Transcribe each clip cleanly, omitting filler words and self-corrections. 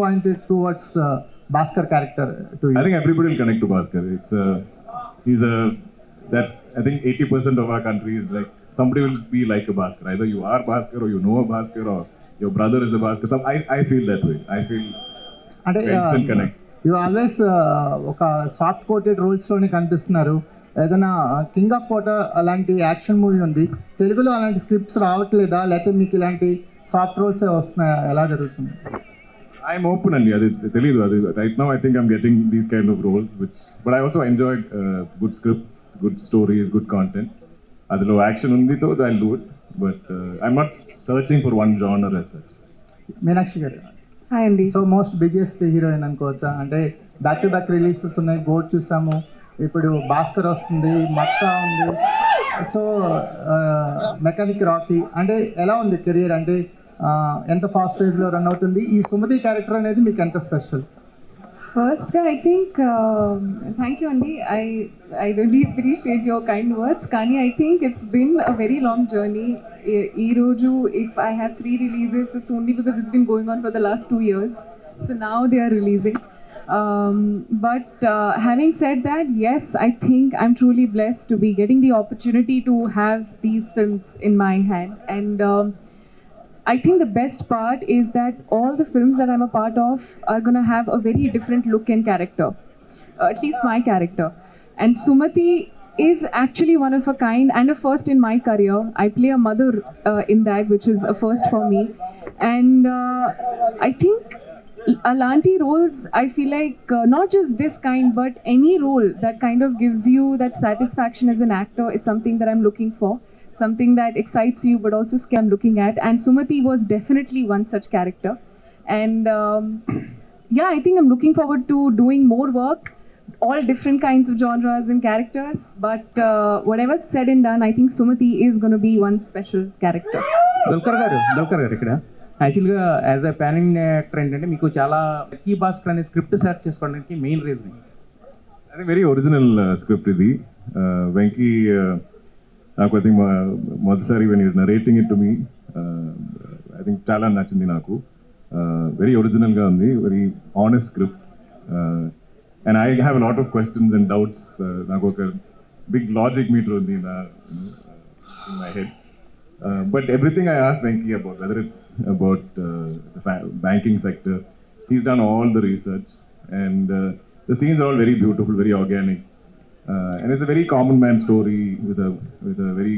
pointed towards Baskhar character to you? I think everybody will connect to Baskhar. He's a that I think 80% of our country is like somebody will be like a Baskhar. Either you are Baskhar or you know a Baskhar or your brother is a Baskhar. So I feel that way. I feel instant connect. You always ఒక soft coated రోల్స్లోనే కనిపిస్తున్నారు. ఏదైనా king of కోట అలాంటి action movie ఉంది, తెలుగులో అలాంటి scripts రావట్లేదా, లేకపోతే మీకు ఇలాంటి సాఫ్ట్ రోల్స్ వస్తున్నాయా, ఎలా జరుగుతుంది? I'm open and తెలియదు అది. Right now I think I'm getting these kind of roles, but I also enjoyed good scripts, good stories, good content. అదిలో యాక్షన్ ఉంది తో I'll do it, but I'm not searching for one genre as such. Meenakshi గారు, hi అండి. So most biggest heroine అనుకోవచ్చా? అంటే back to back releases ఉన్నాయి, gourd చూసాము, ఇప్పుడు భాస్కర్ వస్తుంది, మక్కా ఉంది, సో మెకానిక్ రాకీ. అంటే ఎలా ఉంది కెరియర్? అంటే ఎంత ఫాస్ట్ ఫేజ్లో రన్ అవుతుంది? ఈ సుమతి క్యారెక్టర్ అనేది మీకు ఎంత స్పెషల్? ఫస్ట్గా ఐ థింక్ థ్యాంక్ యూ అండి. I really appreciate your kind words. కానీ I think it's been a very long journey. ఈరోజు if I have 3 releases, it's only because it's been going on for the last 2 years. So now they are releasing. But having said that, yes, I think I'm truly blessed to be getting the opportunity to have these films in my hand. And I think the best part is that all the films that I'm a part of are going to have a very different look and character, at least my character. And Sumati is actually one of a kind and a first in my career. I play a mother in that, which is a first for me. And I think Alanti roles, I feel like not just this kind, but any role that kind of gives you that satisfaction as an actor is something that I'm looking for. Something that excites you but also I'm looking at, and Sumati was definitely one such character. And yeah, I think I'm looking forward to doing more work, all different kinds of genres and characters, but whatever's said and done, I think Sumati is going to be one special character. Dulquer garu ikkada యాక్చువల్గా as a pan India actor ఏంటంటే మీకు చాలా key Bhaskar అనే script select చేసుకోవడానికి main reason అది very original script ఇది. వెంకీ నాకు I think మొదటిసారి when is narrating it to me I think చాలా నచ్చింది నాకు. వెరీ ఒరిజినల్గా ఉంది, very honest script. And I have lot of questions and doubts. నాకు ఒక బిగ్ లాజిక్ మీటర్ ఉంది in my head. But everything I asked Venki about, whether it's about the banking sector, he's done all the research, and the scenes are all very beautiful, very organic, and it's a very common man story with a very.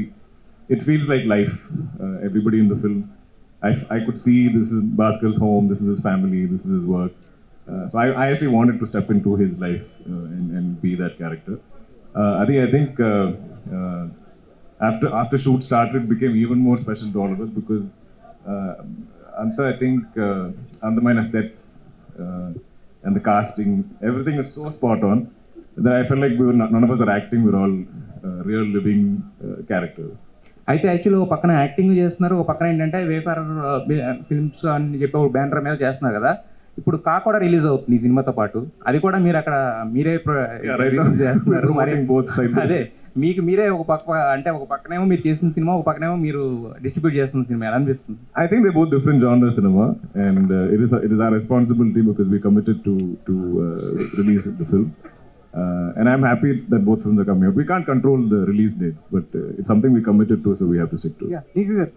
It feels like life. Everybody in the film, I could see this is Bhaskhar's home, this is his family, this is his work. So I actually wanted to step into his life and be that character. I think. After shoot started, it became even more special to all of us because Anta, I think Andhra sets and the casting, everything is so spot on that I felt like none of us are acting, we're all real living characters. అయితే actually ఒక పక్కన acting చేస్తున్నారు, ఒక పక్కన ఏంటంటే wafer films అని చెప్పి ఒక బ్యానర్ మీద చేస్తున్నారు కదా. ఇప్పుడు కా కూడా రిలీజ్ అవుతుంది ఈ సినిమాతో పాటు, అది కూడా మీరు అక్కడ మీరే చేస్తున్నారు. అదే మీకు మీరే ఒక పక్క అంటే ఒక పక్కనేమో మీరు చేసిన సినిమా, ఒక పక్కనేమో మీరు డిస్ట్రిబ్యూట్ చేస్తున్న సినిమా, ఎలా అనిపిస్తుంది? I think they're both different genres cinema, and it is our responsibility because we committed to release the film, and I'm happy that both films are coming out. We can't control the release dates, but it's something we committed to, so we have to stick to it.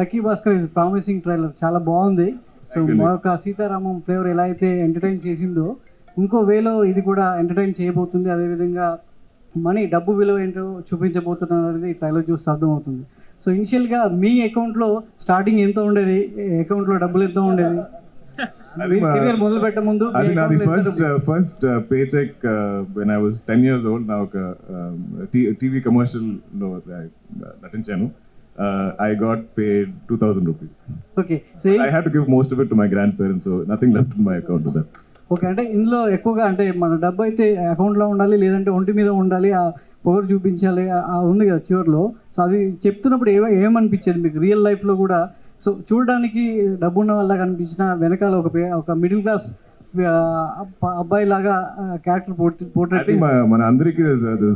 Lucky Bhaskar is promising trailer, చాలా బాగుంది. So మరొక Sitaramam flavour ఎలా అయితే entertain చేసిందో ఇంకో వేలో ఇది కూడా ఎంటర్టైన్ చేయబోతుంది. అదేవిధంగా డబ్బు విలువ ఏంటో చూపించబోతున్నారు అనేది ఈ ట్రైలర్ చూస్తే అర్థమవుతుంది. సో ఇనిషియల్గా మీ అకౌంట్లో స్టార్టింగ్ ఎంత ఉండేది, అకౌంట్లో డబ్బులు ఎంత ఉండేది కెరియర్ మొదలు పెట్టే ముందు? అది first pay cheque when I was 10 years old. నా ఒక టీవీ కమర్షియల్లో నటించాను. I got paid 2,000 rupees. Okay, so I had to give most of it to my grandparents, so nothing left in my account to that. Okay, అంటే ఇందులో ఎక్కువగా అంటే మన డబ్బు అయితే అకౌంట్లో ఉండాలి, లేదంటే ఒంటి మీద ఉండాలి, ఆ పొగరు చూపించాలి ఉంది కదా చివరిలో. సో అది చెప్తున్నప్పుడు ఏమనిపించేది మీకు రియల్ లైఫ్లో కూడా? సో చూడడానికి డబ్బు ఉన్న వాళ్ళ కనిపించిన వెనకాల ఒక మిడిల్ క్లాస్ అబ్బాయి లాగా క్యారెక్టర్ పోర్ట్రేట్. మన అందరికీ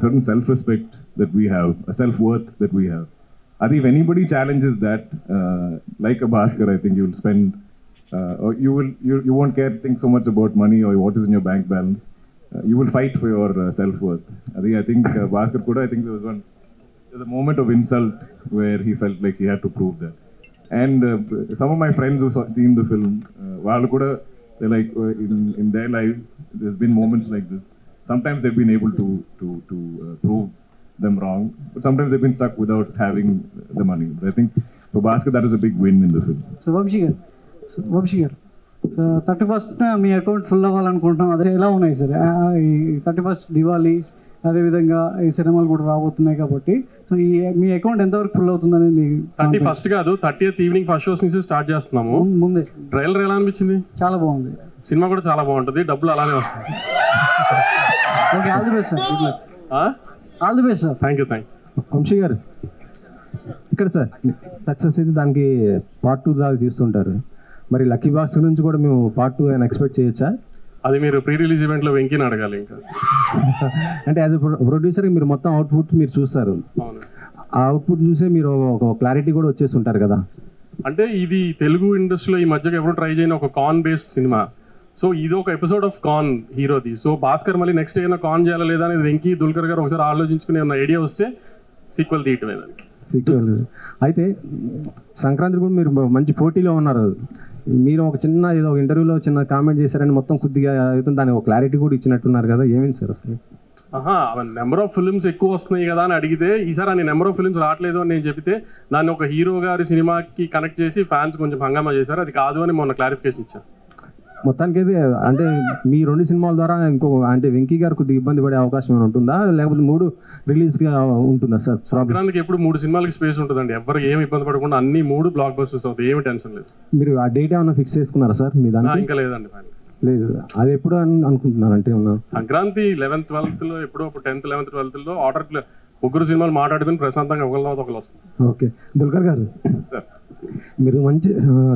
certain self respect that we have, self worth that we have. If anybody challenges that, like a Baskhar, I think you will spend or you won't think so much about money or what is in your bank balance. You will fight for your self-worth. I think Baskhar Kuda, I think there was a moment of insult where he felt like he had to prove that. And some of my friends who seen the film, వాళ్ళు కూడా they're like in their lives there's been moments like this. Sometimes they've been able to prove them wrong, but sometimes they've been stuck without having the money. But I think for Baskhar that is a big win in the film. So Vamsi garu so 31st మీ account full అవ్వాలనుకుంటున్నాం, అదే ఎలా ఉన్నాయి sir? ఈ 31st Diwali అదేవిధంగా ఈ సినిమాలు కూడా రాబోతున్నాయి కాబట్టి సో ఈ మీ అకౌంట్ ఎంతవరకు ఫుల్ అవుతుంది అనేది 31st కాదు 30th ఈవినింగ్ ఫస్ట్ షోస్ నుంచి స్టార్ట్ చేస్తున్నాము. ముందే ట్రైలర్ ఎలా అనిపించింది? చాలా బాగుంది, సినిమా కూడా చాలా బాగుంటుంది, డబ్బులు అలానే వస్తాయి. Okay, all the best sir, good luck, all the best sir. Thank you. Vamsi garu ఇక్కడ సార్ సక్సెస్ అయితే దానికి పార్ట్ 2 దాకా తీస్తుంటారు, మరి లక్కీ బాక్స్ నుంచి కూడా మేము పార్ట్ 2 అని ఎక్స్పెక్ట్ చేయొచ్చా? అది మీరు ప్రీ రిలీజ్ ఈవెంట్లో వెంకీని అడగాలి. ఇంకా అంటే యాజ్ ఎ ప్రొడ్యూసర్ మీరు మొత్తం అవుట్పుట్ మీరు చూస్తారు, అవును, ఆ అవుట్పుట్ చూసే మీరు ఒక క్లారిటీ కూడా వచ్చేసి ఉంటారు కదా. అంటే ఇది తెలుగు ఇండస్ట్రీలో ఈ మధ్యకి ఎప్పుడు ట్రై చేయని ఒక కాన్ బేస్డ్ సినిమా. సో ఇది ఒక ఎపిసోడ్ ఆఫ్ కాన్ హీరోది. సో భాస్కర్ మళ్ళీ నెక్స్ట్ ఏమైనా కాన్ చేయాలా లేదా అనేది వెంకీ దుల్కర్ గారు ఒకసారి ఆలోచించుకునే ఉన్న ఐడియా వస్తే సీక్వెల్ తీయటమే దానికి. సీక్వెల్ అయితే సంక్రాంతి కూడా మీరు మంచి పోటీలో ఉన్నారు. మీరు ఒక చిన్న ఏదో ఒక ఇంటర్వ్యూలో చిన్న కామెంట్ చేశారని మొత్తం కొద్దిగా అవుతుంది, దానికి ఒక క్లారిటీ కూడా ఇచ్చినట్టున్నారు కదా, ఏమైంది సార్ అసలు? నెంబర్ ఆఫ్ ఫిల్మ్స్ ఎక్కువ వస్తున్నాయి కదా అని అడిగితే ఈసారి అని నెంబర్ ఆఫ్ ఫిల్మ్స్ రావట్లేదు అని నేను చెప్తే దాన్ని ఒక హీరో గారి సినిమాకి కనెక్ట్ చేసి ఫ్యాన్స్ కొంచెం హంగామా చేశారు. అది కాదు అని మొన్న క్లారిఫికేషన్ ఇచ్చాను. మొత్తానికి అయితే అంటే మీ 2 సినిమాల ద్వారా ఇంకో అంటే వెంకీ గారు కొద్దిగా ఇబ్బంది పడే అవకాశం ఏమైనా ఉంటుందా, లేకపోతే 3 రిలీజ్గా ఉంటుందా సార్? సంక్రాంతికి ఎప్పుడు 3 సినిమాలకి స్పేస్ ఉంటుందండి, ఎవరు ఏమి ఇబ్బంది పడకుండా అన్ని 3 బ్లాక్ బస్టర్స్ అవుతాయి, ఏమి టెన్షన్ లేదు. మీరు ఆ డేట్ ఏమైనా ఫిక్స్ చేసుకున్నారా సార్ మీ దానికి? ఇంకా లేదండి, లేదు, అది ఎప్పుడు అనుకుంటున్నారు అంటే సంక్రాంతి 11th 12th ఎప్పుడో 10th 11th 12th ఆర్డర్ 3 సినిమాలు మాట్లాడుకుని ప్రశాంతంగా ఒకళ్ళు వస్తుంది. ఓకే, దుల్కర్ గారు మీరు మంచి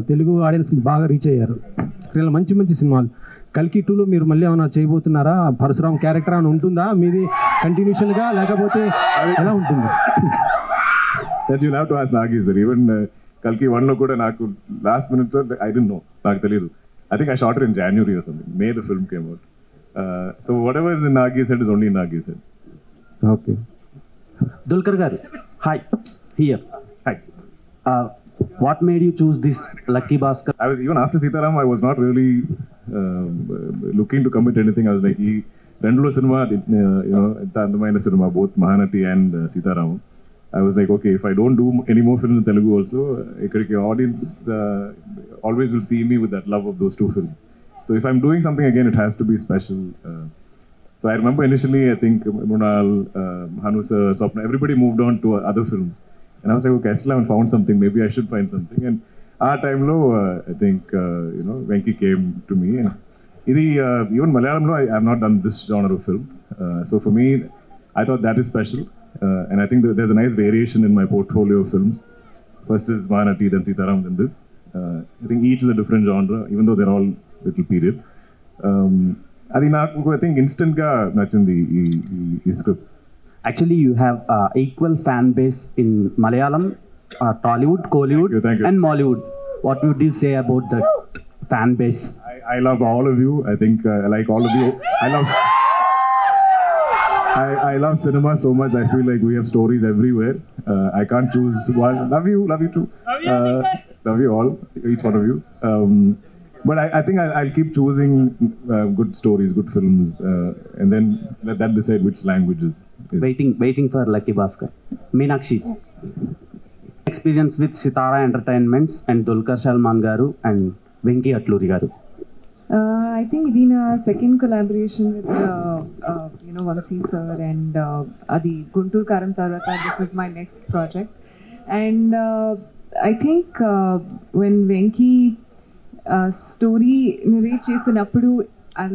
తెలుగు ఆడియన్స్కి బాగా రీచ్ అయ్యారు, ఇలా మంచి మంచి సినిమాలు. కల్కి 2లో మీరు మళ్ళీ ఏమైనా చేయబోతున్నారా? పరశురామ్ క్యారెక్టర్ అని ఉంటుందా మీది కంటిన్యూషన్గా, లేకపోతే ఎలా ఉంటుంది? That you'll have to ask Nagi sir. Even Kalki 1లో కూడా నాకు last minute I didn't know, నాకు తెలియదు. I think I shot it in January or something. May the film came out. So whatever is in Nagi's head is only in Nagi's head. Okay. Dulquer garu, hi, here. Hi. What made you choose this Lucky Baskhar? I was even after Theertham, I was not really looking to commit anything. I was like, ఈ 2 cinema, ఎంత అందమైన cinema, both Mahanati and Theertham. I was like, okay, if I don't do any more films in Telugu also, ikkadiki audience always will see me with that love of those 2 films. So if I'm doing something again, it has to be special. So I remember initially, I think Bonalu, Hanusa, Swapna, everybody moved on to other films. And I was like, okay, I still haven't found something, maybe I should find something. And our time lo, I think, Venki came to me. And even Malayalam lo, I have not done this genre of film. So for me, I thought that is special. And I think there's a nice variation in my portfolio of films. First is Mahanati, then Theertham, then this. I think each is a different genre, even though they're all little period. I think instant ga nachindi ee script. Actually, you have equal fan base in Malayalam, Tollywood, Kollywood, Thank you. and Mollywood. What would you say about that fan base? I love all of you. I think I like all of you. I love cinema so much. I feel like we have stories everywhere. I can't choose one. Love you too. Love you all, each one of you. But I think I'll keep choosing good stories, good films, and then let that decide which languages. Waiting for Lucky Baskhar. Meenakshi, experience with Sitara Entertainments and Dulquer Salmaan garu and Venki Atluri garu. I think ఇది నా second collaboration with Vamsi sir and అది గుంటూరు కారం తర్వాత this is my next project and I think when Venky story narrate చేసినప్పుడు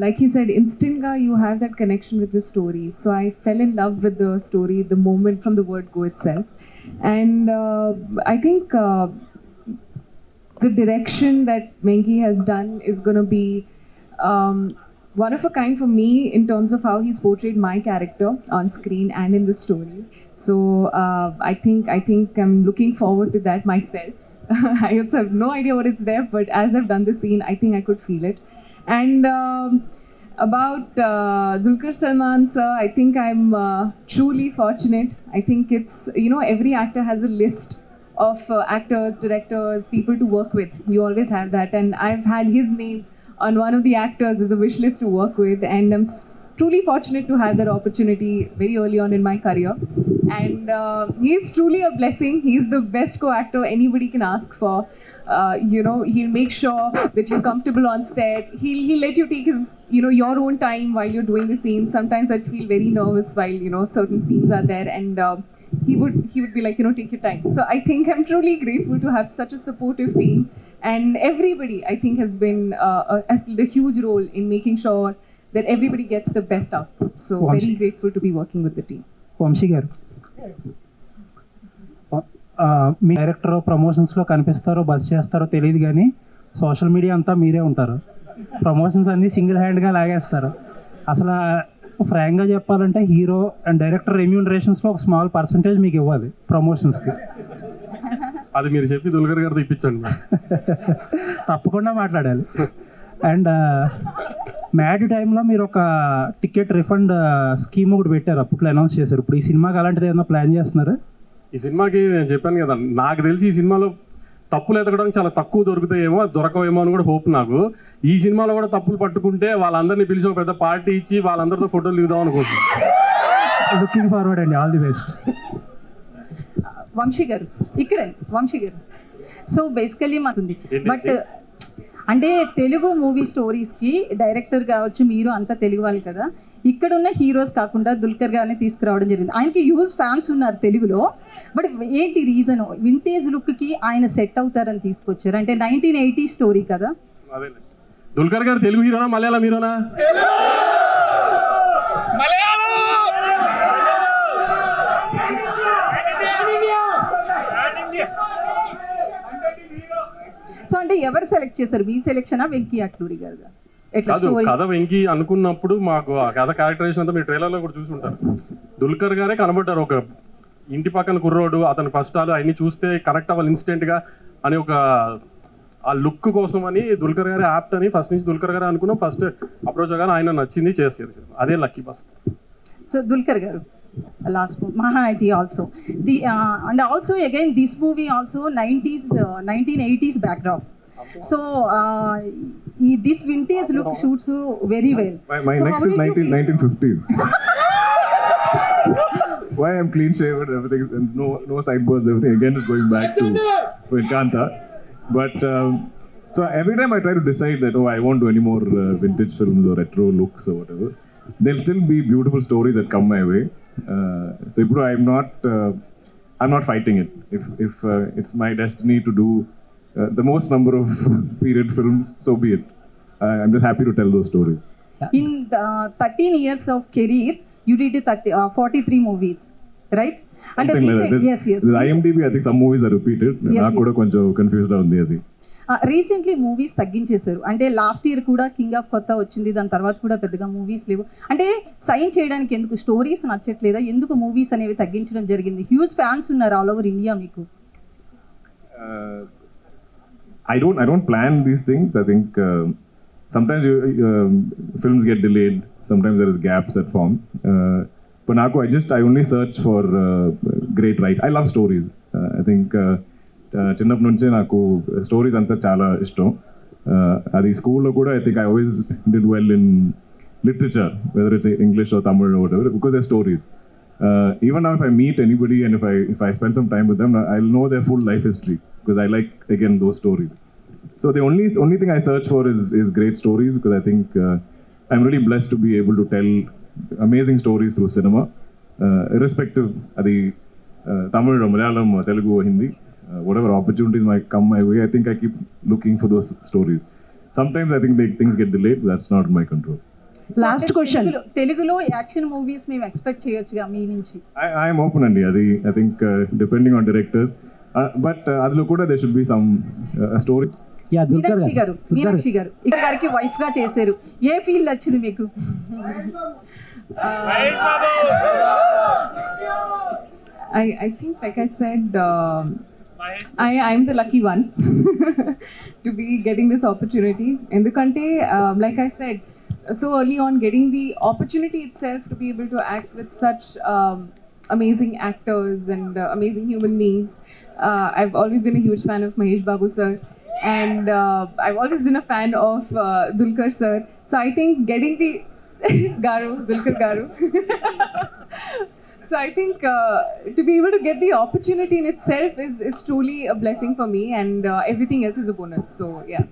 like he said, instantly you have that connection with the story. So I fell in love with the story the moment from the word go itself. And I think the direction that Venki has done is going to be one of a kind for me in terms of how he's portrayed my character on screen and in the story. So I think I'm looking forward to that myself. I also have no idea what it's there, but as I've done the scene, I think I could feel it. And about Dulquer Salmaan sir, I think I'm truly fortunate. I think it's, you know, every actor has a list of actors, directors, people to work with. You always have that, and I've had his name on one of the actors as a wish list to work with, and I'm truly fortunate to have that opportunity very early on in my career. And he's truly a blessing. He's the best co-actor anybody can ask for. You know, he'll make sure that you're comfortable on set. He'll let you take his, you know, your own time while you're doing the scenes. Sometimes I'd feel very nervous while, you know, certain scenes are there, and he would be like, you know, take your time. So I think I'm truly grateful to have such a supportive team, and everybody I think has played a huge role in making sure that everybody gets the best output. So very grateful to be working with the team. Vamsi garu, మీ director ప్రమోషన్స్లో కనిపిస్తారో bus చేస్తారో తెలియదు, కానీ social media అంతా మీరే ఉంటారు. Promotions అన్నీ single హ్యాండ్గా లాగేస్తారు. అసలు ఫ్రాంక్గా చెప్పాలంటే హీరో అండ్ డైరెక్టర్ రెమ్యూనరేషన్స్లో ఒక స్మాల్ పర్సంటేజ్ మీకు ఇవ్వాలి ప్రమోషన్స్కి. అది మీరు చెప్పి దుల్కర్ గారితో ఇప్పించండి. తప్పకుండా మాట్లాడాలి. అండ్ మ్యాడ్ టైంలో మీరు ఒక టికెట్ రిఫండ్ స్కీమ్ ఒకటి పెట్టారు, అప్పట్లో అనౌన్స్ చేశారు. ఇప్పుడు ఈ సినిమాకి అలాంటిది ఏదైనా ప్లాన్ చేస్తున్నారు? ఈ సినిమాకి నేను చెప్పాను కదా, నాకు తెలిసి ఈ సినిమాలో తప్పులు ఎతకడానికి చాలా తక్కువ దొరుకుతాయేమో, దొరకవేమో అని కూడా హోప్ నాకు. ఈ సినిమాలో కూడా తప్పులు పట్టుకుంటే వాళ్ళందరినీ పిలిచి ఒక పెద్ద పార్టీ ఇచ్చి వాళ్ళందరితో ఫోటోలు దిగుదాం అనుకుంటున్నాను. లుకింగ్ ఫార్వర్డ్ అండి, all the best. Vamsi garu ఇక్కడ, వంశీ గారు, సో బేసికలీ మాకుంది, బట్ అంటే తెలుగు మూవీ స్టోరీస్కి డైరెక్టర్ కావచ్చు, మీరు అంతా తెలుగు వాళ్ళు కదా, ఇక్కడ ఉన్న హీరోస్ కాకుండా దుల్కర్ గారిని తీసుకురావడం జరిగింది. ఆయనకి హ్యూజ్ ఫ్యాన్స్ ఉన్నారు తెలుగులో, బట్ ఏంటి రీజన్? వింటేజ్ లుక్కి ఆయన సెట్ అవుతారని తీసుకొచ్చారు. అంటే 1980 స్టోరీ కదా. దుల్కర్ గారు తెలుగు హీరోనా మలయాళం హీరోనా? సో అంటే ఎవరు సెలెక్ట్ చేశారు? మీ సెలెక్షనా వెంకీ అట్లూరి గారు? కాదు, కథ వెంకీ అనుకున్నప్పుడు మాకు ఆ కథ క్యారెక్టరైజేషన్ అంతా మీరు ట్రైలర్లో కూడా చూసి ఉంటారు. దుల్కర్ గారే కనబడ్డారు, ఒక ఇంటి పక్కన కుర్రోడు, అతని కష్టాలు అవన్నీ చూస్తే కనెక్ట్ అవ్వాలి ఇన్స్టెంట్గా అని ఒక ఆ లుక్ కోసం అని దుల్కర్ గారే యాప్ట్ అని ఫస్ట్ నుంచి దుల్కర్ గారే అనుకున్నాం. ఫస్ట్ అప్రోచ్ గానే ఆయన నచ్చింది చేసేది, అదే లక్కీ భాస్కర్. సో దుల్కర్ గారు last movie Mahanati also and also again this movie also 1980s backdrop, so this vintage look suits you very well. My so next is 1950s. Why I'm clean shaven, everything is, no sideburns, everything again is going back to Kanta. But so every time I try to decide that I won't do any more vintage films or retro looks or whatever, there'll still be beautiful stories that come my way. So I'm not fighting it. If it's my destiny to do the most number of period films, so be it. I'm just happy to tell those stories. In the 13 years of career, you did 43 movies, right? Something like that. Yes. The IMDb, I think some movies are repeated. Yes. Kuda koncham confused undi adi. Recently movies తగ్గించేశారు. అంటే last year కూడా King of Kotha వచ్చింది, దాని తర్వాత కూడా పెద్దగా movies లేవు. అంటే సైన్ చేయడానికి ఎందుకు? స్టోరీస్ నచ్చట్లేదా? ఎందుకు మూవీస్ అనేవి తగ్గించడం జరిగింది? హ్యూజ్ ఫ్యాన్స్ ఉన్నారు ఆల్ ఓవర్ ఇండియా మీకు. I don't plan these things. I think sometimes films get delayed, sometimes there is gaps that form. But naku I only search for great writing. I love stories. I think చిన్నప్పటి నుంచే నాకు stories అంతా చాలా ఇష్టం. అది స్కూల్లో కూడా I think I always did well in literature, whether it's English or Tamil or whatever, because they're stories. Even now if I meet anybody and if I spend some time with them, I'll know their full life history because I like again those stories. So the only thing I search for is great stories, because I think I'm really blessed to be able to tell amazing stories through cinema, irrespective adi Tamil or Malayalam or Telugu or Hindi. Whatever opportunities might come my way, I think I keep looking for those stories. Sometimes I think things get delayed, but that's not in my control. Last question. Telugulo action movies మేము expect చేయొచ్చుగా మీ నుంచి? I am open andi adi. I think depending on directors, but adlo kuda there should be some story. Meenakshi గారు ఇక్కడ గారికి wife గా చేశారు, ఏ feel వచ్చింది మీకు? I think, like I said, I'm the lucky one to be getting this opportunity. Endukante, like I said, so early on, getting the opportunity itself to be able to act with such amazing actors and amazing human beings. I've always been a huge fan of Mahesh Babu sir, and I've always been a fan of Dulquer sir. So I think getting the Dulquer Garu. So I think to be able to get the opportunity in itself is truly a blessing for me, and everything else is a bonus. So yeah.